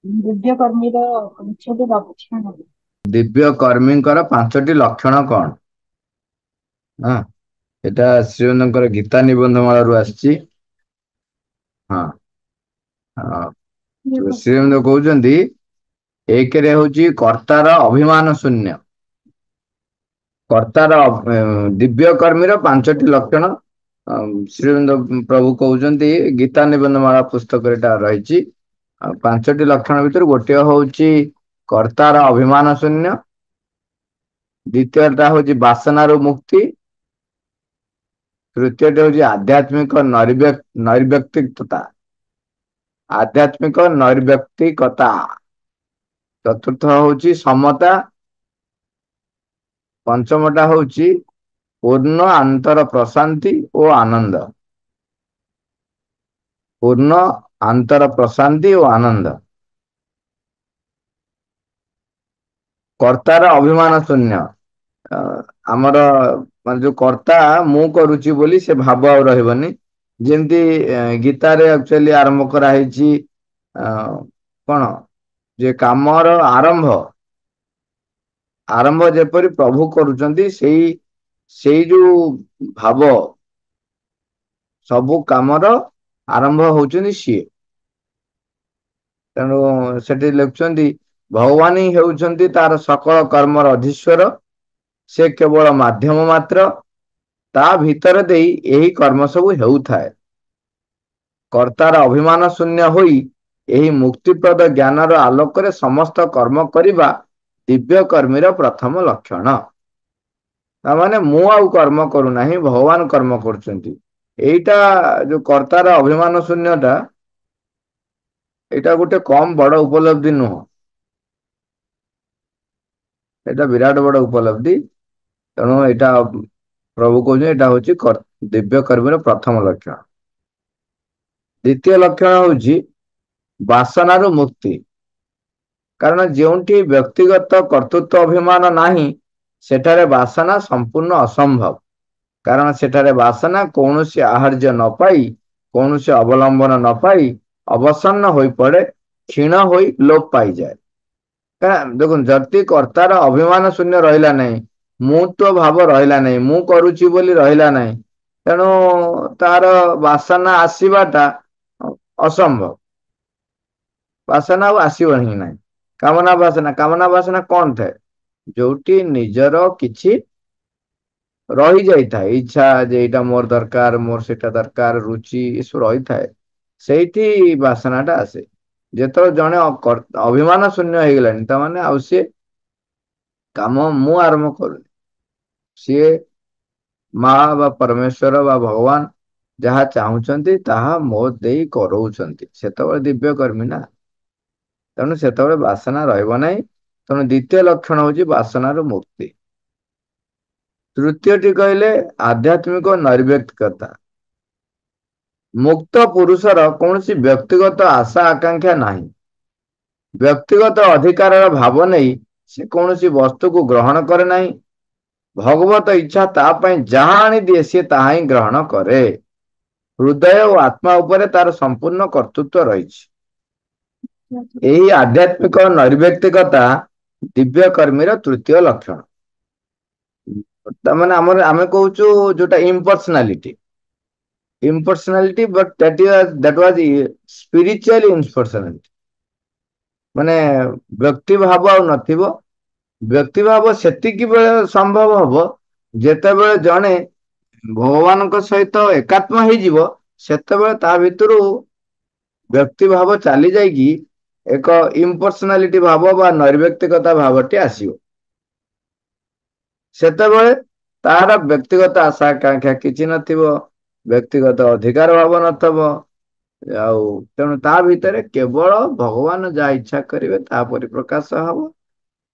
ଦିବ୍ୟ କର୍ମୀର ପାଞ୍ଚଟି ଲକ୍ଷଣ। ଦିବ୍ୟ କର୍ମୀଙ୍କର 5ଟି ଲକ୍ଷଣ କଣ? ହଁ, ଏଟା ଶ୍ରୀଅନ୍ନଙ୍କର ଗୀତା ନିବନ୍ଧ ମାଳାରୁ ଆସିଛି। ହଁ, ହଁ, ଶ୍ରୀଅନ୍ଦ କହୁଛନ୍ତି, ଏକରେ ହଉଛି କର୍ତ୍ତାର ଅଭିମାନ ଶୂନ୍ୟ। କର୍ତ୍ତାର ଦିବ୍ୟ କର୍ମୀର 5ଟି ଲକ୍ଷଣ ଶ୍ରୀଅନ୍ଦ ପ୍ରଭୁ କହୁଛନ୍ତି, ଗୀତା ନିବନ୍ଧ ମାଳା ପୁସ୍ତକରେ ଏଟା ରହିଛି। ଆଉ 5ଟି ଲକ୍ଷଣ ଭିତରୁ ଗୋଟିଏ ହଉଛି କର୍ତ୍ତାର ଅଭିମାନ ଶୂନ୍ୟ। ଦ୍ୱିତୀୟଟା ହଉଛି ବାସନାରୁ ମୁକ୍ତି। ତୃତୀୟଟି ହଉଛି ଆଧ୍ୟାତ୍ମିକ ନୈର୍ବ୍ୟକ୍ତିକତା। ଆଧ୍ୟାତ୍ମିକ ନୈର୍ବ୍ୟକ୍ତିକତା। ଚତୁର୍ଥ ହଉଛି ସମତା। ପଞ୍ଚମଟା ହଉଛି ପୂର୍ଣ୍ଣ ଆନ୍ତର ପ୍ରଶାନ୍ତି ଓ ଆନନ୍ଦ। ପୂର୍ଣ୍ଣ ଆନ୍ତର ପ୍ରଶାନ୍ତି ଓ ଆନନ୍ଦ। କର୍ତ୍ତାର ଅଭିମାନ ଶୂନ୍ୟ। ଆମର ମାନେ ଯୋଉ କର୍ତ୍ତା ମୁଁ କରୁଛି ବୋଲି ସେ ଭାବ ଆଉ ରହିବନି। ଯେମିତି ଗୀତାରେ ଆକ୍ଚୁଆଲି ଆରମ୍ଭ କରାହେଇଛି କଣ ଯେ କାମର ଆରମ୍ଭ ଯେପରି ପ୍ରଭୁ କରୁଛନ୍ତି, ସେଇ ଯୋଉ ଭାବ ସବୁ କାମର ଆରମ୍ଭ ହଉଛନ୍ତି ସିଏ। ତେଣୁ ସେଠି ଲେଖୁଛନ୍ତି, ଭଗବାନ ହିଁ ହେଉଛନ୍ତି ତାର ସକଳ କର୍ମର ଅଧୀଶ୍ୱର। ସେ କେବଳ ମାଧ୍ୟମ ମାତ୍ର। ତା ଭିତରେ ଦେଇ ଏହି କର୍ମ ସବୁ ହେଉଥାଏ। କର୍ତ୍ତାର ଅଭିମାନ ଶୂନ୍ୟ ହୋଇ ଏହି ମୁକ୍ତିପ୍ରଦ ଜ୍ଞାନର ଆଲୋକରେ ସମସ୍ତ କର୍ମ କରିବା ଦିବ୍ୟ କର୍ମୀର ପ୍ରଥମ ଲକ୍ଷଣ। ତାମାନେ ମୁଁ ଆଉ କର୍ମ କରୁନାହିଁ, ଭଗବାନ କର୍ମ କରୁଛନ୍ତି। ଏଇଟା ଯୋଉ କର୍ତ୍ତାର ଅଭିମାନ ଶୂନ୍ୟ ଟା, ଏଇଟା ଗୋଟେ କମ ବଡ ଉପଲବ୍ଧି ନୁହଁ। ଏଇଟା ବିରାଟ ବଡ ଉପଲବ୍ଧି। ତେଣୁ ଏଇଟା ପ୍ରଭୁ କହୁଛନ୍ତି, ଏଇଟା ହଉଛି ଦିବ୍ୟ କର୍ମୀର ପ୍ରଥମ ଲକ୍ଷଣ। ଦ୍ୱିତୀୟ ଲକ୍ଷଣ ହଉଛି ବାସନାରୁ ମୁକ୍ତି। କାରଣ ଯେଉଁଠି ବ୍ୟକ୍ତିଗତ କର୍ତ୍ତୃତ୍ୱ ଅଭିମାନ ନାହିଁ, ସେଠାରେ ବାସନା ସମ୍ପୂର୍ଣ୍ଣ ଅସମ୍ଭବ। କାରଣ ସେଠାରେ ବାସନା କୌଣସି ଆହାର୍ଯ୍ୟ ନ ପାଇ, କୌଣସି ଅବଲମ୍ବନ ନ ପାଇ ଅବସନ୍ନ ହୋଇପଡେ, କ୍ଷୀଣ ହୋଇ ଲୋପ ପାଇଯାଏ। ଦେଖନ୍ତୁ, ଯଦି କର୍ତ୍ତାର ଅଭିମାନ ଶୂନ୍ୟ ରହିଲା ନାହିଁ, ମୁଁ ତ ଭାବ ରହିଲା ନାହିଁ, ମୁଁ କରୁଛି ବୋଲି ରହିଲା ନାହିଁ, ତେଣୁ ତାର ବାସନା ଆସିବାଟା ଅସମ୍ଭବ। ବାସନା ଆଉ ଆସିବ ହିଁ ନାହିଁ। କାମନା ବାସନା କଣ ଥାଏ? ଯୋଉଠି ନିଜର କିଛି ରହି ଯାଇଥାଏ ଇଚ୍ଛା, ଯେ ଏଇଟା ମୋର ଦରକାର, ମୋର ସେଇଟା ଦରକାର, ରୁଚି ଏସବୁ ରହିଥାଏ। ସେଇଠି ବାସନା ଟା ଆସେ। ଯେତେବେଳେ ଜଣେ ଅଭିମାନ ଶୂନ୍ୟ ହେଇଗଲାଣି, ତାମାନେ ଆଉ ସିଏ କାମ ମୁଁ ଆରମ୍ଭ କରୁନି। ସିଏ ମା ବା ପରମେଶ୍ଵର ବା ଭଗବାନ ଯାହା ଚାହୁଁଛନ୍ତି ତାହା ମୋ ଦେଇ କରଉଛନ୍ତି, ସେତେବେଳେ ଦିବ୍ୟ କର୍ମୀ ନା। ତେଣୁ ସେତେବେଳେ ବାସନା ରହିବ ନାହିଁ। ତେଣୁ ଦ୍ଵିତୀୟ ଲକ୍ଷଣ ହଉଛି ବାସନାରୁ ମୁକ୍ତି। ତୃତୀୟଟି କହିଲେ ଆଧ୍ୟାତ୍ମିକ ନୈର୍ବ୍ୟକ୍ତିକତା। ମୁକ୍ତ ପୁରୁଷର କୌଣସି ବ୍ୟକ୍ତିଗତ ଆଶା ଆକାଂକ୍ଷା ନାହିଁ। ବ୍ୟକ୍ତିଗତ ଅଧିକାରର ଭାବ ନେଇ ସେ କୌଣସି ବସ୍ତୁକୁ ଗ୍ରହଣ କରେ ନାହିଁ। ଭଗବତ ଇଚ୍ଛା ତା ପାଇଁ ଯାହା ଆଣିଦିଏ, ସିଏ ତାହା ହିଁ ଗ୍ରହଣ କରେ। ହୃଦୟ ଓ ଆତ୍ମା ଉପରେ ତାର ସମ୍ପୂର୍ଣ୍ଣ କର୍ତ୍ତୃତ୍ୱ ରହିଛି। ଏହି ଆଧ୍ୟାତ୍ମିକ ନୈର୍ବ୍ୟକ୍ତିକତା ଦିବ୍ୟ କର୍ମୀର ତୃତୀୟ ଲକ୍ଷଣ। ତାମାନେ ଆମେ କହୁଛୁ ଯୋଉଟା ଇମ୍ପର୍ସନାଲିଟି। Impersonality, but that was spiritual impersonality। ମାନେ ବ୍ୟକ୍ତି ଭାବ ଆଉ ନଥିବ। ବ୍ୟକ୍ତି ଭାବ ସେତିକି ବେଳେ ସମ୍ଭବ ହବ, ଯେତେବେଳେ ଜଣେ ଭଗବାନଙ୍କ ସହିତ ଏକାତ୍ମ ହେଇଯିବ, ସେତେବେଳେ ତା ଭିତରୁ ବ୍ୟକ୍ତି ଭାବ ଚାଲି ଯାଇକି ଏକ ଇମ୍ପର୍ସନାଲିଟି ଭାବ ବା ନୈର୍ବ୍ୟକ୍ତିକତା ଭାବଟି ଆସିବ। ସେତେବେଳେ ତାର ବ୍ୟକ୍ତିଗତ ଆଶା ଆକାଂକ୍ଷା କିଛି ନଥିବ, ବ୍ୟକ୍ତିଗତ ଅଧିକାର ଭାବ ନଥିବ। ଆଉ ତେଣୁ ତା ଭିତରେ କେବଳ ଭଗବାନ ଯାହା ଇଚ୍ଛା କରିବେ ତା ପରିପ୍ରକାଶ ହବ।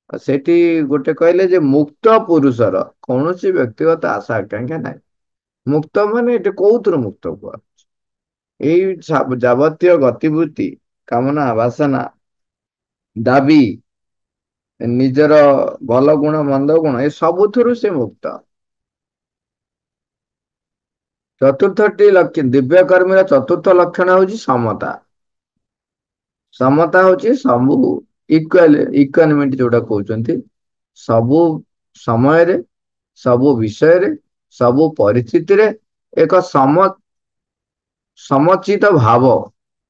ଆଉ ସେଠି ଗୋଟେ କହିଲେ ଯେ ମୁକ୍ତ ପୁରୁଷର କୌଣସି ବ୍ୟକ୍ତିଗତ ଆଶା ଆକାଂକ୍ଷା ନାହିଁ। ମୁକ୍ତ ମାନେ ଏଠି କୋଉଥିରୁ ମୁକ୍ତ କୁହା? ଏଇ ଯାବତୀୟ ଗତିବୃତ୍ତି, କାମନା ବାସନା, ଦାବୀ, ନିଜର ଭଲ ଗୁଣ ମନ୍ଦ ଗୁଣ ଏ ସବୁଥିରୁ ସେ ମୁକ୍ତ। ଚତୁର୍ଥଟି ଦିବ୍ୟ କର୍ମୀର ଚତୁର୍ଥ ଲକ୍ଷଣ ହଉଛି ସମତା। ସମତା ହଉଛି ସବୁ ଇକ୍ୱାନିମିଟି ଯୋଉଟା କହୁଛନ୍ତି, ସବୁ ସମୟରେ, ସବୁ ବିଷୟରେ, ସବୁ ପରିସ୍ଥିତିରେ ଏକ ସମଚିତ ଭାବ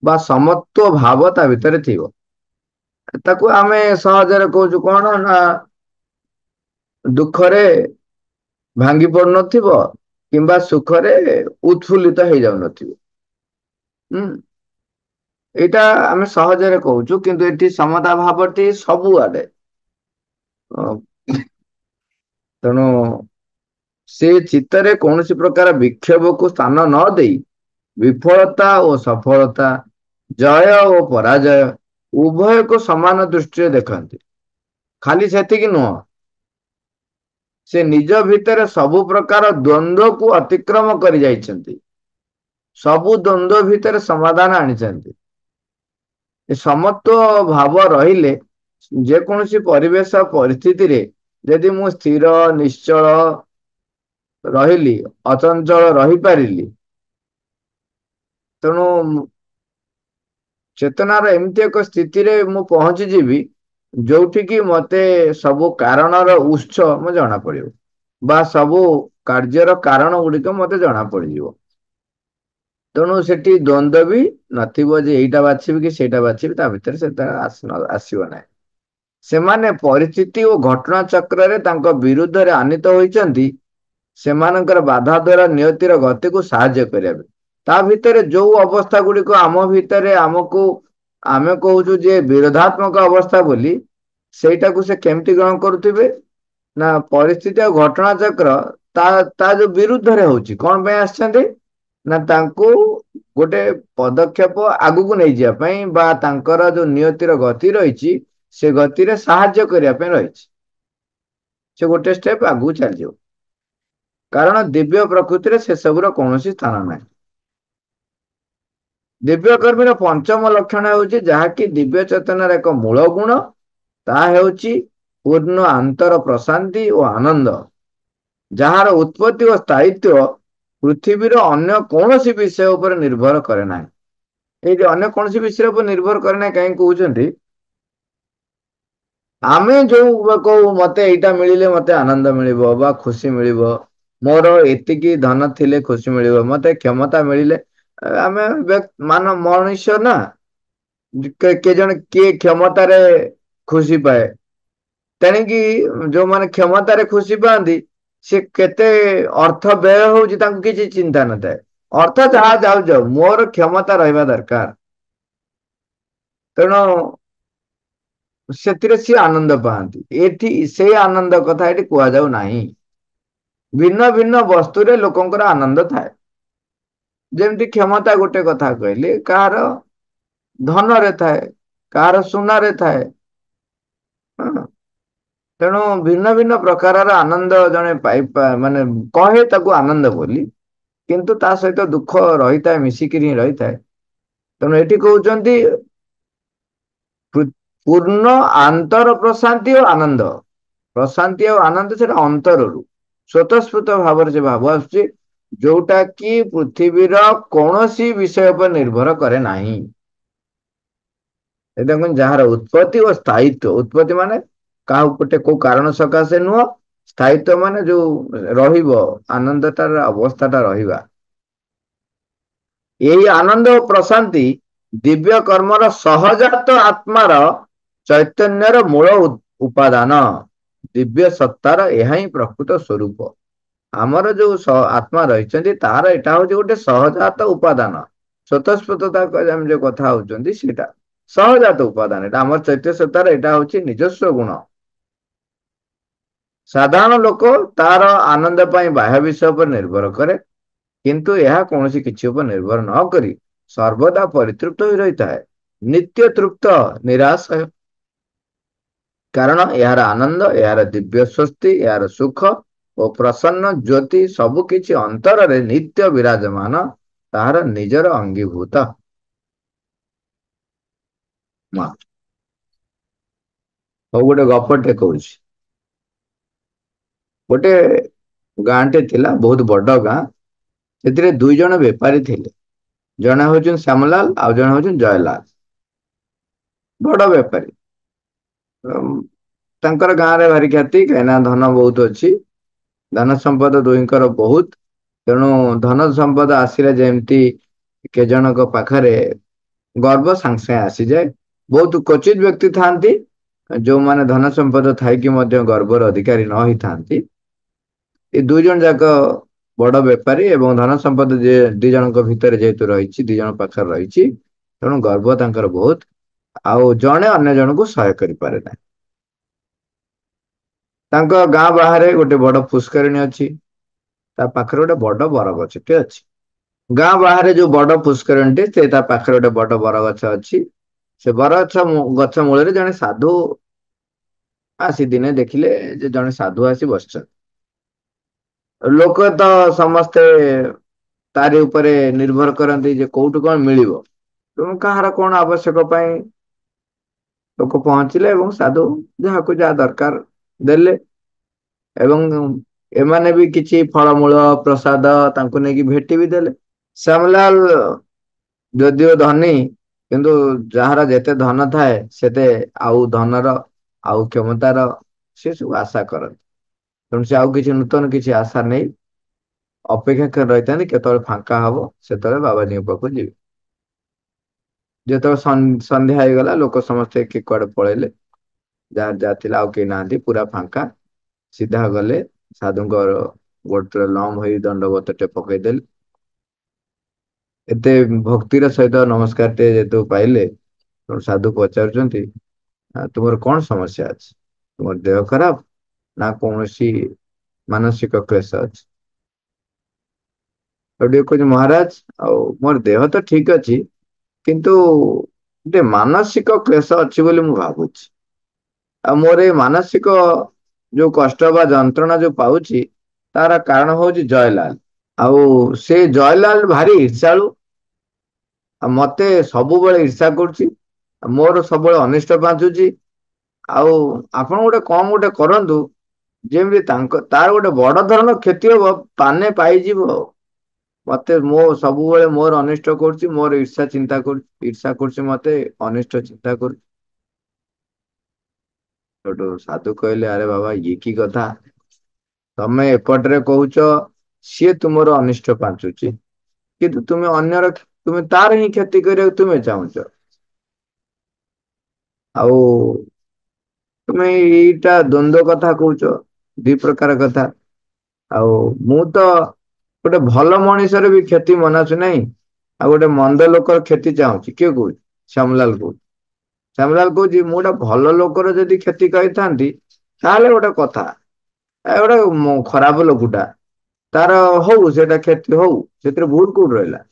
ବା ସମତ୍ୱ ଭାବ ତା ଭିତରେ ଥିବ। ତାକୁ ଆମେ ସହଜରେ କହୁଛୁ କଣ ନା, ଦୁଃଖରେ ଭାଙ୍ଗି ପଡୁନଥିବ କିମ୍ବା ସୁଖରେ ଉତ୍ଫୁଲ୍ଲିତ ହେଇଯାଉନଥିବ। ହୁଁ, ଏଇଟା ଆମେ ସହଜରେ କହୁଛୁ, କିନ୍ତୁ ଏଠି ସମତା ଭାବଟି ସବୁଆଡେ। ତେଣୁ ସେ ଚିତ୍ତରେ କୌଣସି ପ୍ରକାର ବିକ୍ଷୋଭକୁ ସ୍ଥାନ ନ ଦେଇ ବିଫଳତା ଓ ସଫଳତା, ଜୟ ଓ ପରାଜୟ ଉଭୟକୁ ସମାନ ଦୃଷ୍ଟିରେ ଦେଖନ୍ତି। ଖାଲି ସେତିକି ନୁହଁ, ସେ ନିଜ ଭିତରେ ସବୁ ପ୍ରକାର ଦ୍ୱନ୍ଦ୍ୱକୁ ଅତିକ୍ରମ କରି ଯାଇଛନ୍ତି, ସବୁ ଦ୍ୱନ୍ଦ୍ୱ ଭିତରେ ସମାଧାନ ଆଣିଛନ୍ତି। ଏ ସମତ୍ୱ ଭାବ ରହିଲେ ଯେକୌଣସି ପରିବେଶ ପରିସ୍ଥିତିରେ ଯଦି ମୁଁ ସ୍ଥିର ନିଶ୍ଚଳ ରହିଲି, ଅଚଞ୍ଚଳ ରହିପାରିଲି, ତେଣୁ ଚେତନାର ଏମିତି ଏକ ସ୍ଥିତିରେ ମୁଁ ପହଞ୍ଚିଯିବି ଯୋଉଠିକି ମତେ ସବୁ କାରଣର ଉତ୍ସ ମୁଁ ଜଣା ପଡିବ, ବା ସବୁ କାର୍ଯ୍ୟର କାରଣ ଗୁଡିକ ମତେ ଜଣା ପଡିଯିବ। ତେଣୁ ସେଠି ଦ୍ୱନ୍ଦ୍ୱ ବି ନଥିବ ଯେ ଏଇଟା ବାଛିବି କି ସେଇଟା ବାଛିବି, ତା ଭିତରେ ସେଟା ଆସିବ ନାହିଁ। ସେମାନେ ପରିସ୍ଥିତି ଓ ଘଟଣା ଚକ୍ରରେ ତାଙ୍କ ବିରୁଦ୍ଧରେ ଆନିତ ହୋଇଛନ୍ତି, ସେମାନଙ୍କର ବାଧା ଦ୍ୱାରା ନିୟତିର ଗତିକୁ ସାହାଯ୍ୟ କରିବା ପାଇଁ। ତା ଭିତରେ ଯୋଉ ଅବସ୍ଥା ଗୁଡିକ ଆମ ଭିତରେ ଆମେ କହୁଛୁ ଯେ ବିରୋଧାତ୍ମକ ଅବସ୍ଥା ବୋଲି, ସେଇଟାକୁ ସେ କେମିତି ଗ୍ରହଣ କରୁଥିବେ ନା, ପରିସ୍ଥିତି ଆଉ ଘଟଣା ଚକ୍ର ତା ଯୋଉ ବିରୁଦ୍ଧରେ ହଉଛି, କଣ ପାଇଁ ଆସିଛନ୍ତି ନା, ତାଙ୍କୁ ଗୋଟେ ପଦକ୍ଷେପ ଆଗକୁ ନେଇଯିବା ପାଇଁ, ବା ତାଙ୍କର ଯୋଉ ନିୟତିର ଗତି ରହିଛି ସେ ଗତିରେ ସାହାଯ୍ୟ କରିବା ପାଇଁ ରହିଛି। ସେ ଗୋଟେ ଷ୍ଟେପ ଆଗକୁ ଚାଲିଯିବ, କାରଣ ଦିବ୍ୟ ପ୍ରକୃତିରେ ସେସବୁର କୌଣସି ସ୍ଥାନ ନାହିଁ। ଦିବ୍ୟ କର୍ମୀର ପଞ୍ଚମ ଲକ୍ଷଣ ହେଉଛି, ଯାହାକି ଦିବ୍ୟ ଚେତନାର ଏକ ମୂଳ ଗୁଣ, ତାହା ହେଉଛି ପୂର୍ଣ୍ଣ ଆନ୍ତର ପ୍ରଶାନ୍ତି ଓ ଆନନ୍ଦ, ଯାହାର ଉତ୍ପତ୍ତି ଓ ସ୍ଥାୟିତ୍ୱ ପୃଥିବୀର ଅନ୍ୟ କୌଣସି ବିଷୟ ଉପରେ ନିର୍ଭର କରେ ନାହିଁ। ଏଇଠି ଅନ୍ୟ କୌଣସି ବିଷୟ ଉପରେ ନିର୍ଭର କରେ ନାହିଁ କାହିଁକି କହୁଛନ୍ତି, ଆମେ ଯୋଉ କହୁ ମତେ ଏଇଟା ମିଳିଲେ ମତେ ଆନନ୍ଦ ମିଳିବ ବା ଖୁସି ମିଳିବ, ମୋର ଏତିକି ଧନ ଥିଲେ ଖୁସି ମିଳିବ, ମତେ କ୍ଷମତା ମିଳିଲେ, ଆମେ ମଣିଷ ନା, କିଏ କ୍ଷମତାରେ ଖୁସି ପାଏ। ତେଣିକି ଯୋଉମାନେ କ୍ଷମତାରେ ଖୁସି ପାଆନ୍ତି, ସେ କେତେ ଅର୍ଥ ବ୍ୟୟ ହଉଛି ତାଙ୍କୁ କିଛି ଚିନ୍ତା ନଥାଏ। ଅର୍ଥ ଯାହା ଯାଉ, ମୋର କ୍ଷମତା ରହିବା ଦରକାର। ତେଣୁ ସେଥିରେ ସିଏ ଆନନ୍ଦ ପାଆନ୍ତି। ଏଠି ସେଇ ଆନନ୍ଦ କଥା ଏଠି କୁହାଯାଉ ନାହିଁ। ଭିନ୍ନ ଭିନ୍ନ ବସ୍ତୁରେ ଲୋକଙ୍କର ଆନନ୍ଦ ଥାଏ। ଯେମିତି କ୍ଷମତା ଗୋଟେ କଥା କହିଲି, କାହାର ଧନରେ ଥାଏ, କାହାର ସୁନାରେ ଥାଏ। ତେଣୁ ଭିନ୍ନ ଭିନ୍ନ ପ୍ରକାରର ଆନନ୍ଦ ଜଣେ ମାନେ କହେ ତାକୁ ଆନନ୍ଦ ବୋଲି, କିନ୍ତୁ ତା ସହିତ ଦୁଃଖ ରହିଥାଏ, ମିଶିକିରି ହିଁ ରହିଥାଏ। ତେଣୁ ଏଠି କହୁଛନ୍ତି ପୂର୍ଣ୍ଣ ଆନ୍ତର ପ୍ରଶାନ୍ତି ଓ ଆନନ୍ଦ। ପ୍ରଶାନ୍ତି ଆଉ ଆନନ୍ଦ ସେଟା ଅନ୍ତରରୁ ସ୍ୱତଃସ୍ଫୂର୍ତ ଭାବରେ ସେ ଭାବ ଆସୁଛି, ଯୋଉଟା କି ପୃଥିବୀର କୌଣସି ବିଷୟ ଉପରେ ନିର୍ଭର କରେ ନାହିଁ। ଏ ଦେଖନ୍ତୁ, ଯାହାର ଉତ୍ପତ୍ତି ଓ ସ୍ଥାୟିତ୍ୱ, ଉତ୍ପତ୍ତି ମାନେ କାହା ଗୋଟେ କୋଉ କାରଣ ସକାଶେ ନୁହଁ, ସ୍ଥାୟିତ୍ୱ ମାନେ ଯୋଉ ରହିବ, ଆନନ୍ଦଟାର ଅବସ୍ଥା ଟା ରହିବା। ଏହି ଆନନ୍ଦ ଓ ପ୍ରଶାନ୍ତି ଦିବ୍ୟ କର୍ମର ସହଜାତ ଆତ୍ମାର ଚୈତନ୍ୟର ମୂଳ ଉପାଦାନ। ଦିବ୍ୟ ସତ୍ତାର ଏହା ହିଁ ପ୍ରକୃତ ସ୍ୱରୂପ। ଆମର ଯୋଉ ଆତ୍ମା ରହିଛନ୍ତି, ତାର ଏଇଟା ହଉଛି ଗୋଟେ ସହଜାତ ଉପାଦାନ। ସ୍ୱତଃସ୍ଫୂର୍ତ୍ତତା ଆମେ ଯୋଉ କଥା ହଉଛନ୍ତି, ସେଇଟା ସହଜାତ ଉପାଦାନ। ଏଟା ଆମର ଚୈତ୍ୟ ସତ୍ତାର ଏଇଟା ହଉଛି ନିଜସ୍ୱ ଗୁଣ। ସାଧାରଣ ଲୋକ ତାର ଆନନ୍ଦ ପାଇଁ ବାହ୍ୟ ବିଷୟ ଉପରେ ନିର୍ଭର କରେ, କିନ୍ତୁ ଏହା କୌଣସି କିଛି ଉପରେ ନିର୍ଭର ନ କରି ସର୍ବଦା ପରିତୃପ୍ତ ହୋଇ ରହିଥାଏ, ନିତ୍ୟ ତୃପ୍ତ, ନିରାଶ। କାରଣ ଏହାର ଆନନ୍ଦ, ଏହାର ଦିବ୍ୟ ସ୍ୱସ୍ତି, ଏହାର ସୁଖ ଓ ପ୍ରସନ୍ନ ଜ୍ୟୋତି ସବୁ କିଛି ଅନ୍ତରରେ ନିତ୍ୟ ବିରାଜମାନ, ତାହାର ନିଜର ଅଙ୍ଗୀଭୂତ। ହଉ, ଗୋଟେ ଗପଟେ କହୁଛି। ଗୋଟେ ଗାଁଟେ ଥିଲା, ବହୁତ ବଡ ଗାଁ। ସେଥିରେ ଦୁଇ ଜଣ ବେପାରୀ ଥିଲେ। ଜଣେ ହଉଛନ୍ତି ଶ୍ୟାମଲାଲ, ଆଉ ଜଣେ ହଉଛନ୍ତି ଜୟଲାଲ। ବଡ ବେପାରୀ। ଉମ୍, ତାଙ୍କର ଗାଁରେ ଭାରି ଖ୍ୟାତି, କାହିଁକିନା ଧନ ବହୁତ ଅଛି। ଧନ ସମ୍ପଦ ଦୁହିଁଙ୍କର ବହୁତ। ତେଣୁ ଧନ ସମ୍ପଦ ଆସିଲେ ଯେମିତି କେଜଣଙ୍କ ପାଖରେ ଗର୍ବ ସାଙ୍ଗେ ସାଙ୍ଗେ ଆସିଯାଏ। ବହୁତ କ୍ୱଚିତ ବ୍ୟକ୍ତି ଥାନ୍ତି ଯୋଉମାନେ ଧନ ସମ୍ପଦ ଥାଇକି ମଧ୍ୟ ଗର୍ବର ଅଧିକାରୀ ନ ହେଇଥାନ୍ତି। ଏ ଦୁଇ ଜଣ ଯାକ ବଡ ବେପାରୀ, ଏବଂ ଧନ ସମ୍ପଦ ଦି ଜଣଙ୍କ ଭିତରେ ଯେହେତୁ ରହିଛି, ଦି ଜଣ ପାଖରେ ରହିଛି, ତେଣୁ ଗର୍ବ ତାଙ୍କର ବହୁତ। ଆଉ ଜଣେ ଅନ୍ୟ ଜଣଙ୍କୁ ସହାୟ କରିପାରେ ନାହିଁ। ତାଙ୍କ ଗାଁ ବାହାରେ ଗୋଟେ ବଡ ପୁଷ୍କରିଣୀ ଅଛି। ତା ପାଖରେ ଗୋଟେ ବଡ ବରଗଛଟେ ଅଛି। ଗାଁ ବାହାରେ ଯୋଉ ବଡ ପୁଷ୍କରିଣୀଟେ, ସେ ତା ପାଖରେ ଗୋଟେ ବଡ ବରଗଛ ଅଛି। ସେ ବରଗଛ ଗଛ ମୂଳରେ ଜଣେ ସାଧୁ ଆସି ଦିନେ ଦେଖିଲେ ଯେ ଜଣେ ସାଧୁ ଆସି ବସିଛନ୍ତି। ଲୋକ ତ ସମସ୍ତେ ତାରି ଉପରେ ନିର୍ଭର କରନ୍ତି ଯେ କୋଉଠୁ କଣ ମିଳିବ। ତେଣୁ କାହାର କଣ ଆବଶ୍ୟକ ପାଇଁ ଲୋକ ପହଞ୍ଚିଲେ ଏବଂ ସାଧୁ ଯାହାକୁ ଯାହା ଦରକାର ଦେଲେ। ଏବଂ ଏମାନେ ବି କିଛି ଫଳମୂଳ ପ୍ରସାଦ ତାଙ୍କୁ ନେଇକି ଭେଟି ବି ଦେଲେ। ଶ୍ୟାମଲାଲ ଯଦିଓ ଧନୀ, କିନ୍ତୁ ଯାହାର ଯେତେ ଧନ ଥାଏ ସେତେ ଆଉ ଧନର ଆଉ କ୍ଷମତାର ସେ ସବୁ ଆଶା କରନ୍ତି। ତେଣୁ ସେ ଆଉ କିଛି ନୂତନ କିଛି ଆଶା ନେଇ ଅପେକ୍ଷା କରି ରହିଥାନ୍ତି କେତେବେଳେ ଫାଙ୍କା ହବ ସେତେବେଳେ ବାବାଜୀଙ୍କ ପାଖକୁ ଯିବେ। ଯେତେବେଳେ ସନ୍ଧ୍ୟା ହେଇଗଲା, ଲୋକ ସମସ୍ତେ କିଏ କୁଆଡେ ପଳେଇଲେ। ଯାହାର ଯାହା ଥିଲା ଆଉ କେହି ନାହାନ୍ତି, ପୁରା ଫାଙ୍କା। ସିଧା ଗଲେ ସାଧୁଙ୍କର ଗୋଡତଳେ ଲମ୍ବ ହେଇ ଦଣ୍ଡବତଟେ ପକେଇଦେଲେ। ଏତେ ଭକ୍ତିର ସହିତ ନମସ୍କାର ଟେ ଯେହେତୁ ପାଇଲେ, ତେଣୁ ସାଧୁ ପଚାରୁଛନ୍ତି ତୁମର କଣ ସମସ୍ୟା ଅଛି? ତୁମର ଦେହ ଖରାପ ନା କୌଣସି ମାନସିକ କ୍ଲେଶ ଅଛି? ଆଉ ଟିକେ କହୁଛି ମହାରାଜ, ଆଉ ମୋର ଦେହ ତ ଠିକ ଅଛି, କିନ୍ତୁ ଗୋଟେ ମାନସିକ କ୍ଲେଶ ଅଛି ବୋଲି ମୁଁ ଭାବୁଛି। ଆଉ ମୋର ଏଇ ମାନସିକ ଯୋଉ କଷ୍ଟ ବା ଯନ୍ତ୍ରଣା ଯୋଉ ପାଉଛି, ତାର କାରଣ ହଉଛି ଜୟଲାଲ। ଆଉ ସେ ଜୟଲାଲ ଭାରି ଈର୍ଷାଳୁ। ଆଉ ମତେ ସବୁବେଳେ ଇର୍ଷା କରୁଛି, ମୋର ସବୁବେଳେ ଅନିଷ୍ଟ ପାଞ୍ଚୁଛି। ଆଉ ଆପଣ ଗୋଟେ କଣ ଗୋଟେ କରନ୍ତୁ, ଯେମିତି ତାର ଗୋଟେ ବଡ ଧରনের କ୍ଷତି ହବ, ପାନେ ପାଇଯିବ ଆଉ। ମତେ ସବୁବେଳେ ମୋର ଅନିଷ୍ଟ କରୁଛି, ମୋର ଈର୍ଷା ଚିନ୍ତା କରୁଛି, ଈର୍ଷା କରୁଛି ମତେ, ଅନିଷ୍ଟ ଚିନ୍ତା କରୁଛି। ସେଠୁ ସାଧୁ କହିଲେ, ଆରେ ବାବା ଇଏ କି କଥା? ତମେ ଏପଟରେ କହୁଛ ସିଏ ତୁମର ଅନିଷ୍ଟ ପାଞ୍ଚୁଛି, କିନ୍ତୁ ତୁମେ ତାର ହିଁ କ୍ଷତି କରିବାକୁ ତୁମେ ଚାହୁଁଛ। ଆଉ ତୁମେ ଏଇଟା ଦ୍ଵନ୍ଦ କଥା କହୁଛ, ଦି ପ୍ରକାର କଥା। ଆଉ ମୁଁ ତ ଗୋଟେ ଭଲ ମଣିଷର ବି କ୍ଷତି ମନାଉଛି ନାହିଁ, ଆଉ ଗୋଟେ ମନ୍ଦ ଲୋକର କ୍ଷତି ଚାହୁଁଛି। କିଏ କହୁଛି? ଶ୍ୟାମଲାଲ କହୁଛି। ଶ୍ୟାମଲାଲ କହୁଛି, ମୁଁ ଗୋଟେ ଭଲ ଲୋକର ଯଦି କ୍ଷତି କରିଥାନ୍ତି ତାହେଲେ ଗୋଟେ କଥା। ଏ ଗୋଟେ ଖରାପ ଲୋକଟା, ତାର ହଉ ସେଇଟା କ୍ଷତି ହଉ, ସେଥିରେ ଭୁଲ କୋଉଠି ରହିଲା?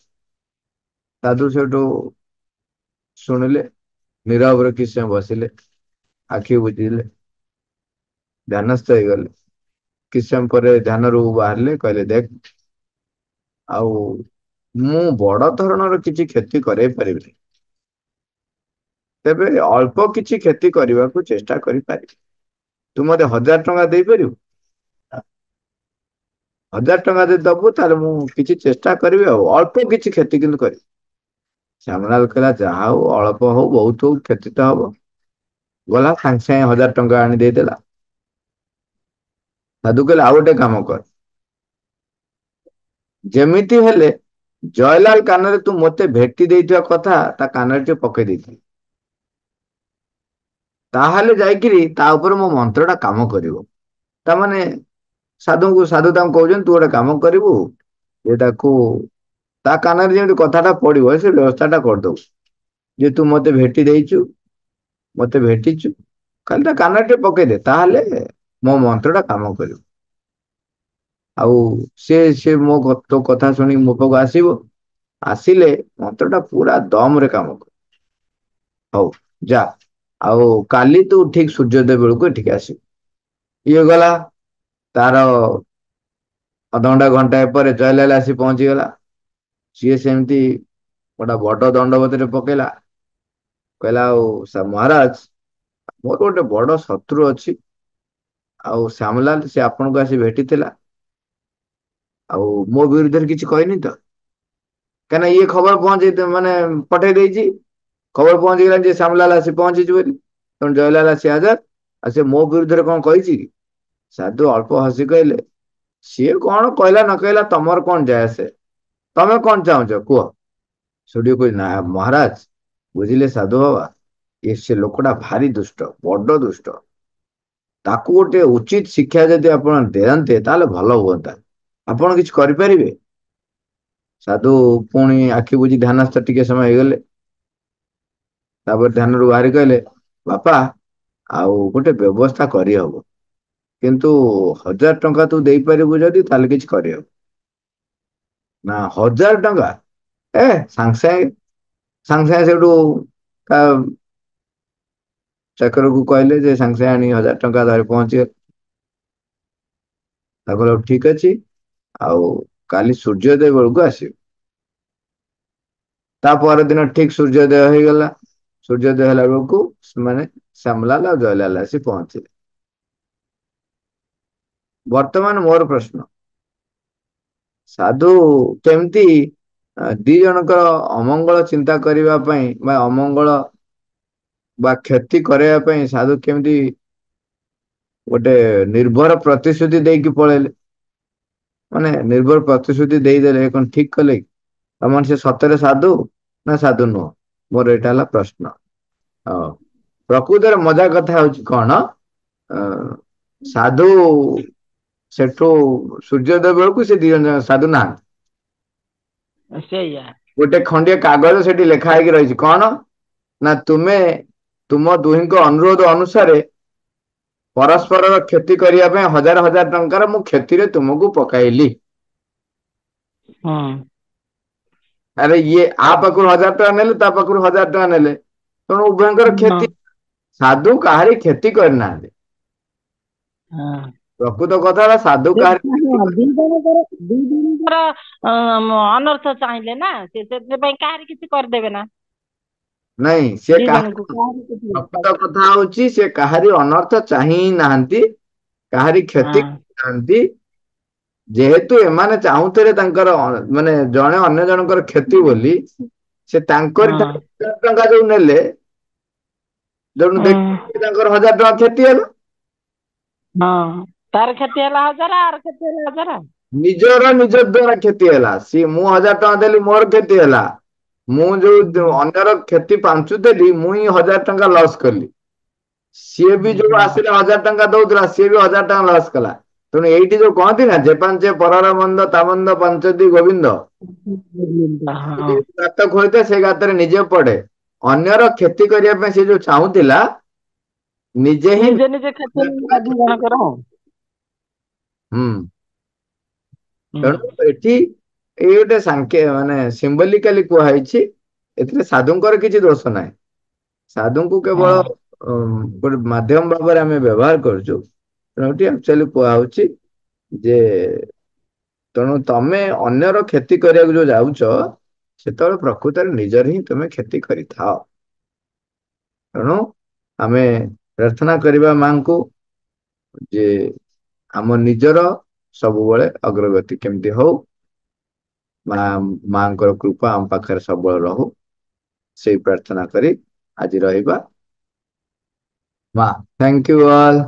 ସାଧୁ ସେଠୁ ଶୁଣିଲେ, ନୀରବରେ କିଛି ସମୟ ବସିଲେ, ଆଖି ବୁଜିଲେ, ଧ୍ୟାନସ୍ଥ ହେଇଗଲେ। କିଛି ସମୟ ପରେ ଧ୍ୟାନରୁ ବାହାରିଲେ, କହିଲେ ଦେଖ, ଆଉ ମୁଁ ବଡ ଧରଣର କିଛି କ୍ଷତି କରେଇ ପାରିବିନି, ତେବେ ଅଳ୍ପ କିଛି କ୍ଷତି କରିବାକୁ ଚେଷ୍ଟା କରିପାରିବି। ତୁ ମତେ 1000 ଟଙ୍କା ଦେଇପାରିବୁ? 1000 ଟଙ୍କା ଯଦି ଦବୁ, ତାହେଲେ ମୁଁ କିଛି ଚେଷ୍ଟା କରିବି, ଆଉ ଅଳ୍ପ କିଛି କ୍ଷତି କିନ୍ତୁ କରିବି। ଶ୍ୟାମଲାଲ କହିଲା, ଯାହା ହଉ, ଅଳ୍ପ ହଉ ବହୁତ ହଉ, କ୍ଷତି ତ ହବ। ଗଲା, ସାଙ୍ଗେ ସାଙ୍ଗେ 1000 ଟଙ୍କା ଆଣି ଦେଇଦେଲା। ସାଧୁ କହିଲେ, ଆଉ ଗୋଟେ କାମ କର, ଯେମିତି ହେଲେ ଜୟଲାଲ କାନରେ ତୁ ମତେ ଭେଟି ଦେଇଥିବା କଥା ତା କାନରେ ଟିକେ ପକେଇ ଦେଇଥିବୁ। ତାହେଲେ ଯାଇକିରି ତା ଉପରେ ମୋ ମନ୍ତ୍ର ଟା କାମ କରିବ। ତାମାନେ ସାଧୁ ତାଙ୍କୁ କହୁଛନ୍ତି, ତୁ ଗୋଟେ କାମ କରିବୁ, ଯେ ତାକୁ ତା କାନରେ ଯେମିତି କଥାଟା ପଡିବ, ସେ ବ୍ୟବସ୍ଥା ଟା କରିଦବୁ। ଯେ ତୁ ମତେ ଭେଟି ଦେଇଛୁ, ମତେ ଭେଟିଛୁ, ଖାଲି ତା କାନରେ ଟିକେ ପକେଇଦେ, ତାହେଲେ ମୋ ମନ୍ତ୍ର ଟା କାମ କରିବ। ଆଉ ସେ ତୋ କଥା ଶୁଣିକି ମୋ ପାଖକୁ ଆସିବ। ଆସିଲେ ମନ୍ତ୍ର ଟା ପୁରା ଦମ ରେ କାମ କର। ହଉ ଯା, ଆଉ କାଲି ତୁ ଠିକ ସୂର୍ଯ୍ୟୋଦୟ ବେଳକୁ ଏଠିକି ଆସିବୁ। ଇଏ ଗଲା, ତାର ଅଧଘଣ୍ଟା ଘଣ୍ଟାଏ ପରେ ଜୟଲାଲ ଆସି ପହଞ୍ଚିଗଲା। ସିଏ ସେମିତି ଗୋଟେ ବଡ ଦଣ୍ଡବତରେ ପକେଇଲା। କହିଲା, ଆଉ ମହାରାଜ, ମୋର ଗୋଟେ ବଡ ଶତ୍ରୁ ଅଛି। ଆଉ ଶ୍ୟାମଲାଲ ସେ ଆପଣଙ୍କୁ ଆସି ଭେଟିଥିଲା। ଆଉ ମୋ ବିରୁଦ୍ଧରେ କିଛି କହିନି ତ? କାହିଁକିନା ଇଏ ଖବର ମାନେ ପଠେଇ ଦେଇଛି ଖବର ପହଞ୍ଚିଗଲାଣି ଯେ ଶ୍ୟାମଲାଲ ଆସି ପହଞ୍ଚିଛି ବୋଲି। ତେଣୁ ଜୟଲାଲ ଆସି ହାଜର। ଆଉ ସେ ମୋ ବିରୁଦ୍ଧରେ କଣ କହିଛି କି? ସାଧୁ ଅଳ୍ପ ହସି କହିଲେ, ସିଏ କଣ କହିଲା ନ କହିଲା ତମର କଣ ଯାଏ ଆସେ? ତମେ କଣ ଚାହୁଁଛ କୁହ? ସେଠି କହୁଛି, ନା ମହାରାଜ ବୁଝିଲେ ସାଧୁ ବାବା, ସେ ଲୋକଟା ଭାରି ଦୁଷ୍ଟ, ବଡ ଦୁଷ୍ଟ। ତାକୁ ଗୋଟେ ଉଚିତ ଶିକ୍ଷା ଯଦି ଆପଣ ଦିଅନ୍ତେ ତାହେଲେ ଭଲ ହୁଅନ୍ତା। ଆପଣ କିଛି କରିପାରିବେ? ସାଧୁ ପୁଣି ଆଖି ବୁଜି ଧ୍ୟାନସ୍ଥ ଟିକେ ସମୟ ହେଇଗଲେ। ତାପରେ ଧ୍ୟାନରୁ ବାହାରି କହିଲେ, ବାପା ଆଉ ଗୋଟେ ବ୍ୟବସ୍ଥା କରିହବ, କିନ୍ତୁ 1000 ଟଙ୍କା ତୁ ଦେଇପାରିବୁ ଯଦି ତାହେଲେ କିଛି କରିହବ। ନା 1000 ଟଙ୍କା? ସାଙ୍ଗେ ସାଙ୍ଗେ ସେଠୁ ତା ଚାକରକୁ କହିଲେ ଯେ ସାଙ୍ଗେ ସାଙ୍ଗେ ଆଣି 1000 ଟଙ୍କା ଧରି ପହଞ୍ଚିଗଲେ। ତା କହିଲେ ଠିକ ଅଛି, ଆଉ କାଲି ସୂର୍ଯ୍ୟୋଦୟ ବେଳକୁ ଆସିବ। ତା ପରଦିନ ଠିକ ସୂର୍ଯ୍ୟୋଦୟ ହେଇଗଲା। ସୂର୍ଯ୍ୟୋଦୟ ହେଲା ବେଳକୁ ସେମାନେ ଶ୍ୟାମଲାଲ ଆଉ ଜୟଲାଲ ଆସି ପହଞ୍ଚିଲେ। ବର୍ତ୍ତମାନ ମୋର ପ୍ରଶ୍ନ, ସାଧୁ କେମିତି ଦି ଜଣଙ୍କର ଅମଙ୍ଗଳ ଚିନ୍ତା କରିବା ପାଇଁ ବା ଅମଙ୍ଗଳ ବା କ୍ଷତି କରିବା ପାଇଁ ସାଧୁ କେମିତି ଗୋଟେ ନିର୍ଭର ପ୍ରତିଶ୍ରୁତି ଦେଇକି ପଳେଇଲେ? ମାନେ ନିର୍ଭର ପ୍ରତିଶ୍ରୁତି ଦେଇଦେଲେ କଣ ଠିକ କଲେ କି? ତମର ସେ ସତରେ ସାଧୁ ନା ସାଧୁ ନୁହଁ? ମୋର ଏଇଟା ହେଲା ପ୍ରଶ୍ନ। ହଁ, ପ୍ରକୃତରେ ମଜା କଥା ହଉଛି କଣ, ସାଧୁ ସେଠୁ ସୂର୍ଯ୍ୟୋଦୟ ବେଳକୁ ସେ ଦି ଜଣ ସାଧୁ ନାହାନ୍ତି। ସେଇଆ। ଗୋଟେ ଖଣ୍ଡିଏ କାଗଜ ସେଠି ଲେଖା ହେଇକି ରହିଛି, କଣ ନା ତୁମେ ତୁମ ଦୁହିଁଙ୍କ ଅନୁରୋଧ ଅନୁସାରେ ପରସ୍ପରର କ୍ଷତି କରିବା ପାଇଁ 1000 ଟଙ୍କାର ମୁଁ କ୍ଷତିରେ ତୁମକୁ ପକାଇଲି। ହଁ। ଆରେ ଇଏ ଆ ପାଖରୁ 1000 ଟଙ୍କା ନେଲେ, ତା ପାଖରୁ 1000 ଟଙ୍କା ନେଲେ, ତେଣୁ ଉଭୟଙ୍କର ହଁ। କ୍ଷତି। ସାଧୁ କାହାରି କ୍ଷତି କରିନାହାନ୍ତି। ହଁ। ପ୍ରକୃତ କଥା ହେଲା ସାଧୁ କାହାରି କ୍ଷତି ଦି ଜଣଙ୍କର ଅନର୍ଥ ଚାହିଁଲେ ନା, ସେ ସେଥିପାଇଁ କାହାରି କିଛି କରିଦେବେ ନା। ନାଇଁ, ସେ ଦି ଜଣଙ୍କୁ କାହାରି କାହାରି କିଛି ପ୍ରକୃତ କଥା ହଉଛି ସେ କାହାରି ଅନର୍ଥ ଚାହିଁ ନାହାନ୍ତି, କାହାରି କ୍ଷତି ହଁ। କରିନାହାନ୍ତି। ଯେହେତୁ ଏମାନେ ଚାହୁଁଥିଲେ ତାଙ୍କର ମାନେ ଜଣେ ଅନ୍ୟ ଜଣଙ୍କର କ୍ଷତି ବୋଲି, ସେ ତାଙ୍କରି ହଁ। ଠାରୁ 1000 ଟଙ୍କା ଯୋଉ ନେଲେ, ତେଣୁ ହଁ। ଦେଖିକି ତାଙ୍କର 1000 ଟଙ୍କା କ୍ଷତି ହେଲା। ହଁ, ତାର କ୍ଷତି ହେଲା 1000, ଆର କ୍ଷତି ହେଲା 1000। ନିଜର ନିଜ ଦ୍ୱାରା କ୍ଷତି ହେଲା। ସିଏ ମୁଁ 1000 ଟଙ୍କା ଦେଲି, ମୋର କ୍ଷତି ହେଲା। ମୁଁ ଯୋଉ ଅନ୍ୟର କ୍ଷତି ପାଞ୍ଚୁଥିଲି, ମୁଁ ହିଁ 1000 ଟଙ୍କା ଲସ୍ କଲି। ସିଏ ବି ଯୋଉ ଆସିଲେ 1000 ଟଙ୍କା ଦଉଥିଲା, ସିଏ ବି 1000 ଟଙ୍କା ଲସ୍ କଲା। ତେଣୁ ଏଇଠି ଯୋଉ କହନ୍ତି ନା, ଯେ ପାଞ୍ଚେ ପରର ମନ୍ଦ ତା ମନ୍ଦ ପାଞ୍ଚନ୍ତି ଗୋବିନ୍ଦ। ହଁ। ଗାତ ଖୋଳିଥାଏ ସେଇ ଗାତରେ ନିଜେ ପଡେ। ଅନ୍ୟର କ୍ଷତି କରିବା ପାଇଁ ସେ ଯୋଉ ଚାହୁଁଥିଲା, ନିଜେ ହିଁ ନିଜେ ନିଜେ କ୍ଷତି ହେଲା ଦି ଜଣଙ୍କର ଆଉ। ହୁଁ। ହୁଁ। ତେଣୁ ଏଠି ଏଇ ଗୋଟେ ମାନେ ସିମ୍ବଲିକାଲି କୁହାଯାଇଛି, ଏଥିରେ ସାଧୁଙ୍କର କିଛି ଦୋଷ ନାହିଁ। ସାଧୁଙ୍କୁ କେବଳ ହଁ। ଗୋଟେ ମାଧ୍ୟମ ଭାବରେ ଆମେ ବ୍ୟବହାର କରୁଛୁ। ତେଣୁ ଏଠି ଆକ୍ଚୁଆଲି କୁହାହଉଛି ଯେ, ତେଣୁ ତମେ ଅନ୍ୟର କ୍ଷତି କରିବାକୁ ଯୋଉ ଯାଉଛ, ସେତେବେଳେ ପ୍ରକୃତରେ ନିଜର ହିଁ ତୁମେ କ୍ଷତି କରିଥାଅ। ତେଣୁ ଆମେ ପ୍ରାର୍ଥନା କରିବା ମାଙ୍କୁ ଯେ ଆମ ନିଜର ସବୁବେଳେ ଅଗ୍ରଗତି କେମିତି ହଉ, ମାଙ୍କର କୃପା ଆମ ପାଖରେ ସବୁବେଳେ ରହୁ, ସେଇ ପ୍ରାର୍ଥନା କରି ଆଜି ରହିବା। ମା, ଥ୍ୟାଙ୍କ ୟୁ ଅଲ୍।